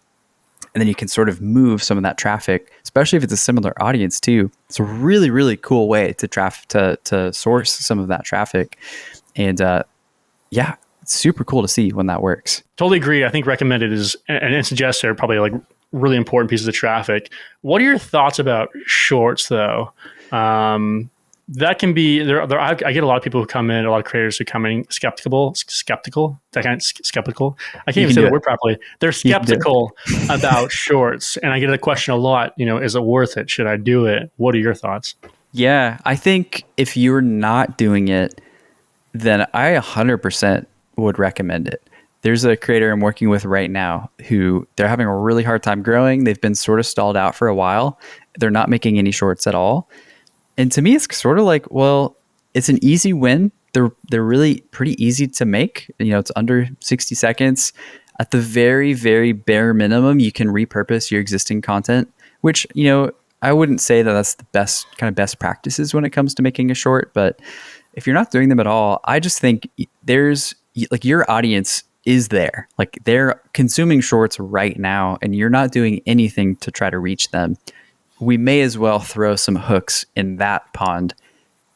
And then you can sort of move some of that traffic, especially if it's a similar audience too. It's a really, really cool way to source some of that traffic. And yeah, it's super cool to see when that works. Totally agree. I think recommended is and suggested are probably like really important pieces of traffic. What are your thoughts about shorts though? That can be I get a lot of people who come in, a lot of creators who come in skeptical. I can't even say the word properly. They're skeptical about shorts, and I get a question a lot. Is it worth it? Should I do it? What are your thoughts? Yeah, I think if you're not doing it, then I 100% would recommend it. There's a creator I'm working with right now who they're having a really hard time growing. They've been sort of stalled out for a while. They're not making any shorts at all. And to me, it's sort of like, well, it's an easy win. They're really pretty easy to make. It's under 60 seconds. At the very, very bare minimum, you can repurpose your existing content, which, I wouldn't say that that's the best practices when it comes to making a short. But if you're not doing them at all, I just think there's like your audience is there. Like they're consuming shorts right now, and you're not doing anything to try to reach them. We may as well throw some hooks in that pond.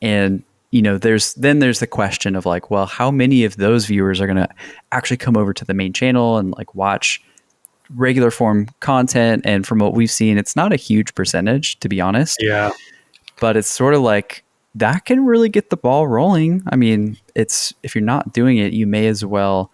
And, there's the question of like, well, how many of those viewers are going to actually come over to the main channel and like watch regular form content? And from what we've seen, it's not a huge percentage, to be honest. Yeah. But it's sort of like that can really get the ball rolling. I mean, if you're not doing it, you may as well,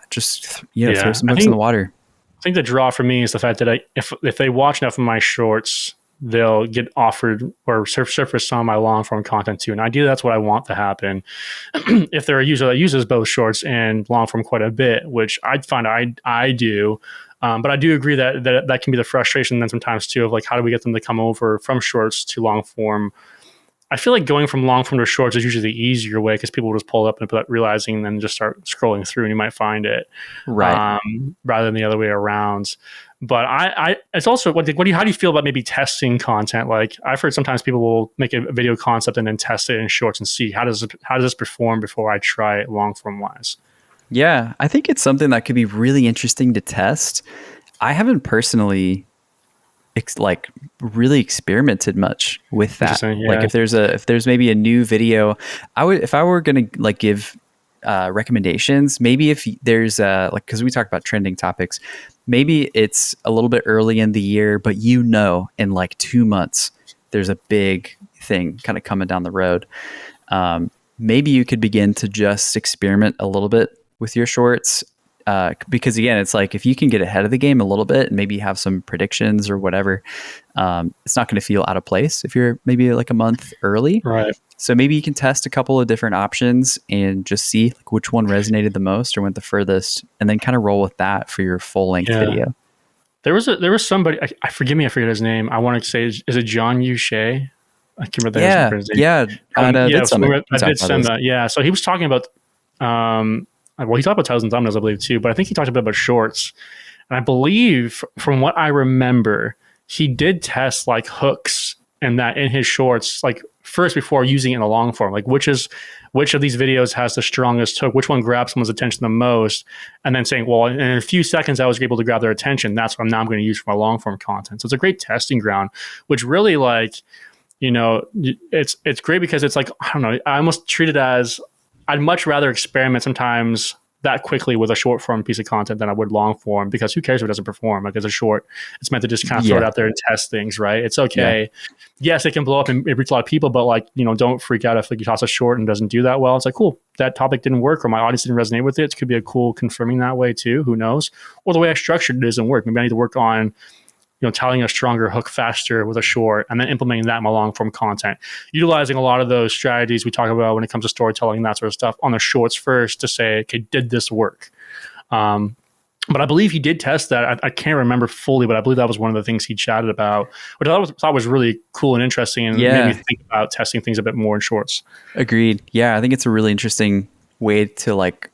just, throw some hooks in the water. I think the draw for me is the fact that if they watch enough of my shorts, they'll get offered or surface some of my long form content too. And ideally, that's what I want to happen. If they're a user that uses both shorts and long form quite a bit, which I find I do. But I do agree that can be the frustration then sometimes too of like, how do we get them to come over from shorts to long form? I feel like going from long form to shorts is usually the easier way because people will just pull it up and without realizing and then just start scrolling through and you might find it, right? Rather than the other way around. But it's also how do you feel about maybe testing content? Like I've heard sometimes people will make a video concept and then test it in shorts and see how does this perform before I try it long form wise. Yeah, I think it's something that could be really interesting to test. I haven't personally really experimented much with that. Yeah. Like if there's maybe a new video, if I were going to like give recommendations, maybe if there's because we talked about trending topics, maybe it's a little bit early in the year, but in like 2 months, there's a big thing kind of coming down the road. Maybe you could begin to just experiment a little bit with your shorts. Because again, it's like if you can get ahead of the game a little bit and maybe have some predictions or whatever, it's not going to feel out of place if you're maybe like a month early. Right. So maybe you can test a couple of different options and just see like which one resonated the most or went the furthest, and then kind of roll with that for your full length video. There was somebody. I forget his name. I want to say is it John Uche? I can't remember his name. Yeah. I did send that. Yeah. So he was talking about. He talked about titles and thumbnails, I believe, too, but I think he talked about shorts. And I believe, from what I remember, he did test like hooks and that in his shorts, like first before using it in the long form, like which of these videos has the strongest hook, which one grabs someone's attention the most, and then saying, well, in a few seconds, I was able to grab their attention. That's what I'm going to use for my long form content. So it's a great testing ground, which really it's great because it's like, I don't know, I almost treat it as I'd much rather experiment sometimes that quickly with a short form piece of content than I would long form, because who cares if it doesn't perform? Like as a short, it's meant to just kind of throw it out there and test things, right? It's okay. Yeah. Yes, it can blow up and reach a lot of people, but don't freak out if you toss a short and doesn't do that well. It's like, cool, that topic didn't work or my audience didn't resonate with it. It could be a cool confirming that way too. Who knows? Or the way I structured it doesn't work. Maybe I need to work on telling a stronger hook faster with a short and then implementing that in my long form content, utilizing a lot of those strategies we talk about when it comes to storytelling and that sort of stuff on the shorts first to say, okay, did this work? But I believe he did test that. I can't remember fully, but I believe that was one of the things he chatted about, which I thought was really cool and interesting, and made me think about testing things a bit more in shorts. Agreed. Yeah, I think it's a really interesting way to like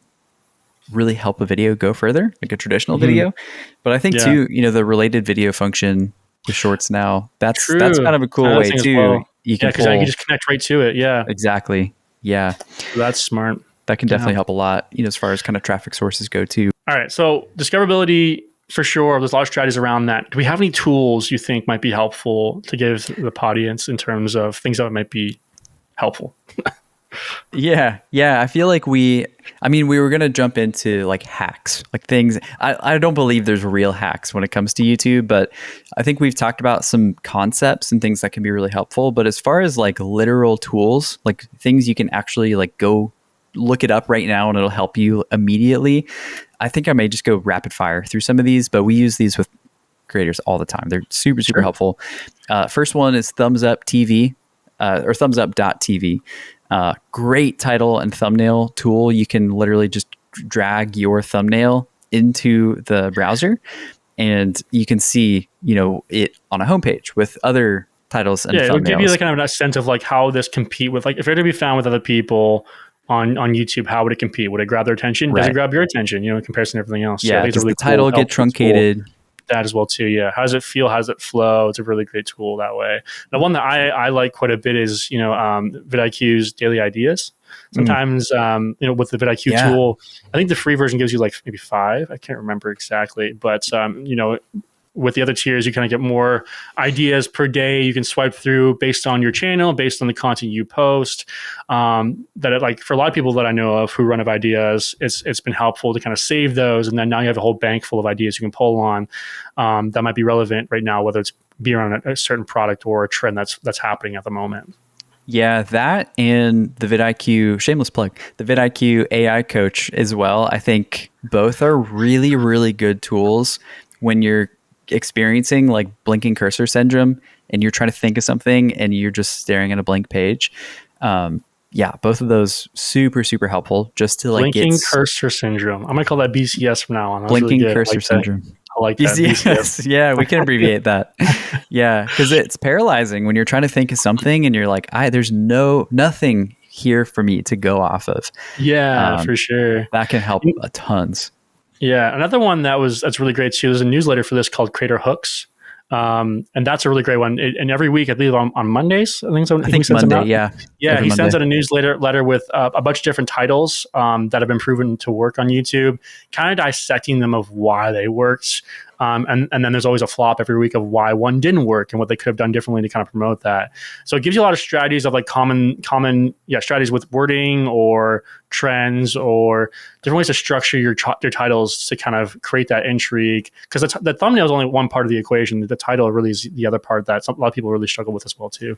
really help a video go further, like a traditional video. But I think too, the related video function with shorts now, that's kind of a cool way too. Well. You can because you can just connect right to it. Yeah, exactly. Yeah, so that's smart. That can definitely help a lot, as far as kind of traffic sources go too. All right. So discoverability for sure. There's a lot of strategies around that. Do we have any tools you think might be helpful to give the audience in terms of things that might be helpful? Yeah. I feel like we were going to jump into like hacks, like things. I don't believe there's real hacks when it comes to YouTube, but I think we've talked about some concepts and things that can be really helpful. But as far as like literal tools, like things you can actually like go look it up right now and it'll help you immediately, I think I may just go rapid fire through some of these, but we use these with creators all the time. They're super helpful. First one is Thumbs Up TV or thumbsup.tv. Great title and thumbnail tool. You can literally just drag your thumbnail into the browser and you can see, it on a homepage with other titles and thumbnails. It'll give you like kind of a sense of like how this compete with, like if you're to be found with other people on YouTube, how would it compete? Would it grab their attention? Right. Does it grab your attention, in comparison to everything else? Yeah, does the title get truncated? That as well too. Yeah. How does it feel? How does it flow? It's a really great tool that way. The one that I like quite a bit is, vidIQ's daily ideas. Sometimes, with the vidIQ tool, I think the free version gives you like maybe 5. I can't remember exactly, but, with the other tiers, you kind of get more ideas per day. You can swipe through based on your channel, based on the content you post. For a lot of people that I know of who run of ideas, it's been helpful to kind of save those, and then now you have a whole bank full of ideas you can pull on that might be relevant right now, whether it's be around a certain product or a trend that's happening at the moment. Yeah, that and the vidIQ, shameless plug, the vidIQ AI coach as well. I think both are really, really good tools when you're experiencing like blinking cursor syndrome and you're trying to think of something and you're just staring at a blank page. Both of those super helpful just to like blinking cursor syndrome. I'm gonna call that BCS from now on. Blinking cursor syndrome. I like that. BCS. Yeah, we can abbreviate that. Yeah, because it's paralyzing when you're trying to think of something and you're like, there's nothing here for me to go off of. Yeah, for sure. That can help a tons. Yeah, another one that's really great too. There's a newsletter for this called Creator Hooks, and that's a really great one. And every week, I believe on Mondays, I think Monday, yeah. He sends out a newsletter with a bunch of different titles that have been proven to work on YouTube, kind of dissecting them of why they worked. And then there's always a flop every week of why one didn't work and what they could have done differently to kind of promote that. So it gives you a lot of strategies of like common strategies with wording or trends or different ways to structure your titles to kind of create that intrigue. Because the thumbnail is only one part of the equation. The title really is the other part that a lot of people really struggle with as well too.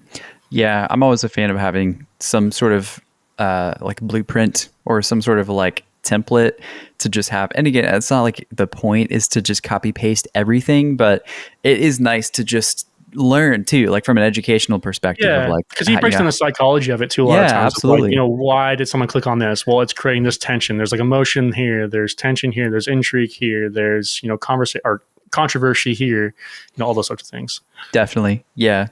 Yeah, I'm always a fan of having some sort of like blueprint or some sort of like template to just have. And again, it's not like the point is to just copy paste everything, but it is nice to just learn too, like from an educational perspective. Yeah, because he breaks down the psychology of it too a lot of times. Absolutely. Like, why did someone click on this? Well, it's creating this tension. There's like emotion here. There's tension here. There's intrigue here. There's conversation or controversy here. All those sorts of things. Definitely. Yeah.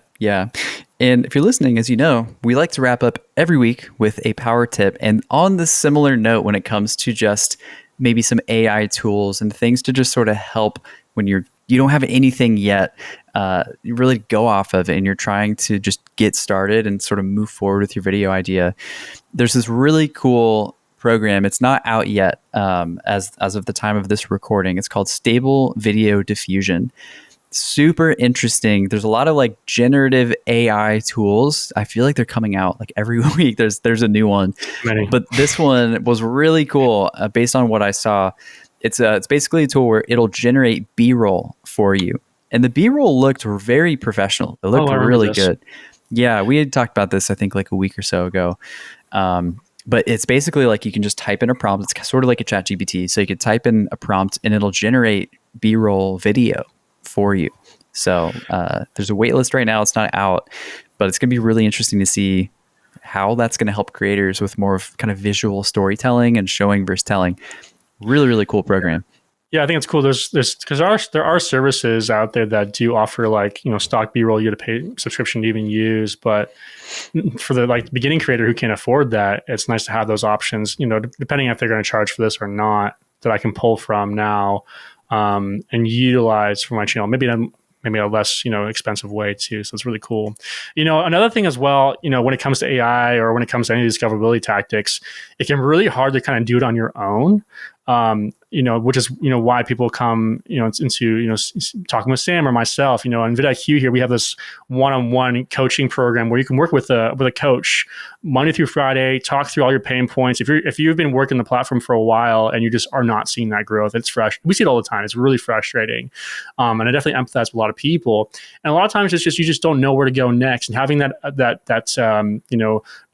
And if you're listening, as you know, we like to wrap up every week with a power tip. And on the similar note, when it comes to just maybe some AI tools and things to just sort of help when you don't have anything yet, you really go off of it and you're trying to just get started and sort of move forward with your video idea. There's this really cool program. It's not out yet as of the time of this recording. It's called Stable Video Diffusion. Super interesting. There's a lot of like generative AI tools. I feel like they're coming out like every week. There's a new one. But this one was really cool based on what I saw. It's basically a tool where it'll generate B-roll for you. And the B-roll looked very professional. It looked really good. Yeah, we had talked about this, I think, like a week or so ago. But it's basically like you can just type in a prompt. It's sort of like a ChatGPT. So you could type in a prompt and it'll generate B-roll video for you. So there's a wait list right now. It's not out, but it's going to be really interesting to see how that's going to help creators with more of kind of visual storytelling and showing versus telling. Really, really cool program. Yeah, I think it's cool. There's because there are services out there that do offer like, stock B-roll you to pay subscription to even use, but for the like beginning creator who can't afford that, it's nice to have those options, depending if they're going to charge for this or not, that I can pull from now and utilize for my channel. Maybe a less, expensive way too. So it's really cool. Another thing as well, when it comes to AI or when it comes to any discoverability tactics, it can be really hard to kind of do it on your own. Which is, why people come, into, talking with Sam or myself, in vidIQ here, we have this one-on-one coaching program where you can work with a coach Monday through Friday, talk through all your pain points. If you've been working the platform for a while and you just are not seeing that growth, it's fresh. We see it all the time. It's really frustrating. And I definitely empathize with a lot of people. And a lot of times it's just, you just don't know where to go next, and having that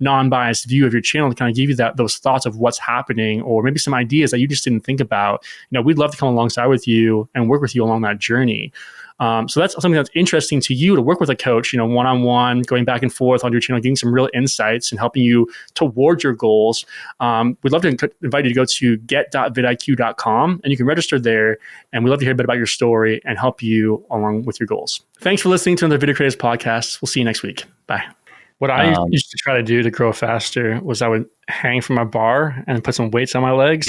non-biased view of your channel to kind of give you those thoughts of what's happening, or maybe some ideas that you just didn't think about. We'd love to come alongside with you and work with you along that journey. So that's something that's interesting to you, to work with a coach, one-on-one, going back and forth on your channel, getting some real insights and helping you toward your goals. We'd love to invite you to go to get.vidiq.com, and you can register there. And we'd love to hear a bit about your story and help you along with your goals. Thanks for listening to another Video Creators Podcast. We'll see you next week. Bye. What I used to try to do to grow faster was I would hang from my bar and put some weights on my legs.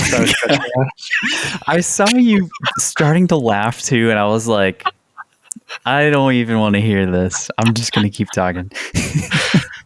I saw you starting to laugh too, and I was like, I don't even want to hear this. I'm just going to keep talking.